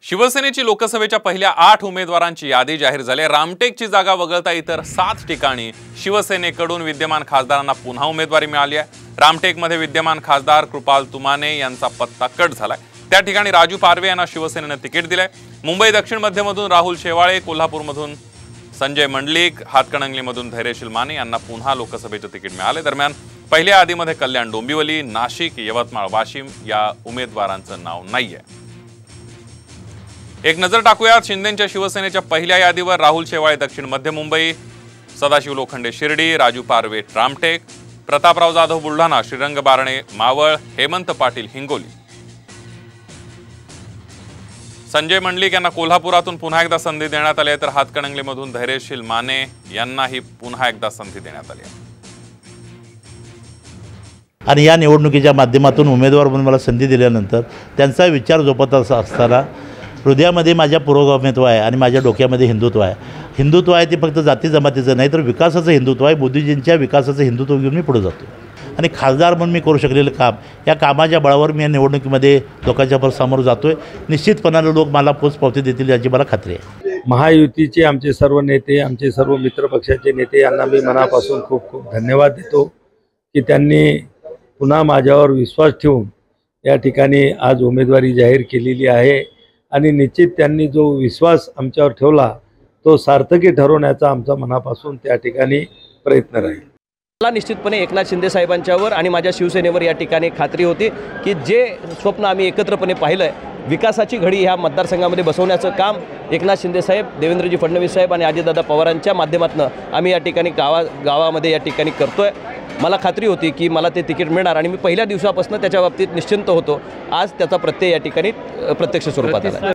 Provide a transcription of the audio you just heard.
शिवसेनेची लोकसभेच्या पहिल्या 8 उमेदवारांची यादी जाहीर झाली। रामटेकची जागा वगळता इतर 7 ठिकाणी शिवसेनेकडून विद्यमान खासदारांना पुन्हा उमेदवारी मिळाली आहे। रामटेकमध्ये विद्यमान खासदार कृपाल तुमाने यांचा पत्ता कट झालाय। त्या ठिकाणी राजू पारवे यांना शिवसेनेने तिकीट दिले। मुंबई दक्षिण मध्यमधून राहुल शेवाळे, कोल्हापूरमधून संजय मंडलिक, हातकणंगलेमधून धैर्यशील माने यांना पुन्हा लोकसभेचे तिकीट मिळाले। दरम्यान पहिल्या यादीमध्ये कल्याण डोंबिवली, नाशिक, यवतमाळ, वाशिम या उमेदवारांचं नाव नाहीये। एक नजर टाकूयात शिंदेंच्या शिवसेनेच्या पहिल्या यादीवर। राहुल शेवाळे दक्षिण मध्य मुंबई, सदाशिव लोखंडे शिर्डी, राजू पारवे रामटेक, प्रतापराव जाधव बुलढाणा, श्रीरंग बारणे मावळ, हेमंत पाटील हिंगोली। संजय मंडलिक यांना कोल्हापुरातून पुन्हा एकदा संधी देण्यात आली, तर हातकणंगलेमधून धैर्यशील माने यांनाही पुन्हा एकदा संधी देण्यात आली। आणि या निवडणुकीच्या माध्यमातून उमेदवार म्हणून मला संधी दिल्यानंतर त्यांचा विचार जोपासत असताना हृदयामध्ये माझ्या पुरोगामित्व आहे आणि माझ्या डोक्यामध्ये हिंदुत्व आहे। हिंदुत्व आहे ते फक्त जाती जमातीचं नाही, तर विकासाचं हिंदुत्व आहे। मोदीजींच्या विकासाचं हिंदुत्व घेऊन मी पुढे जातो आणि खासदार म्हणून मी करू शकलेलं काम, या कामाच्या बळावर मी या निवडणुकीमध्ये लोकांच्या समोर जातोय। निश्चितपणाने लोक मला पोचपावती देतील याची मला खात्री आहे। महायुतीचे आमचे सर्व नेते, आमचे सर्व मित्रपक्षाचे नेते यांना मी मनापासून खूप खूप धन्यवाद देतो की त्यांनी पुन्हा माझ्यावर विश्वास ठेवून या ठिकाणी आज उमेदवारी जाहीर केलेली आहे आणि निश्चित त्यांनी जो विश्वास आमच्यावर ठेवला तो सार्थकी ठरवण्याचा आमचा मनापासून त्या ठिकाणी प्रयत्न राहील। मला निश्चितपणे एकनाथ शिंदे साहेबांच्यावर आणि माझ्या शिवसेनेवर या ठिकाणी खात्री होती की जे स्वप्न आम्ही एकत्रपणे पाहिलंय, विकासाची घडी ह्या मतदारसंघामध्ये बसवण्याचं काम एकनाथ शिंदे साहेब, देवेंद्रजी फडणवीस साहेब आणि अजितदादा पवारांच्या माध्यमातून आम्ही या ठिकाणी गावामध्ये या ठिकाणी करतोय। मला खात्री होती की मला ते तिकीट मिळणार आणि मी पहिल्या दिवसापासून त्याच्या बाबतीत निश्चिंत होतो। आज त्याचा प्रत्यय या ठिकाणी प्रत्यक्ष स्वरूपात आला।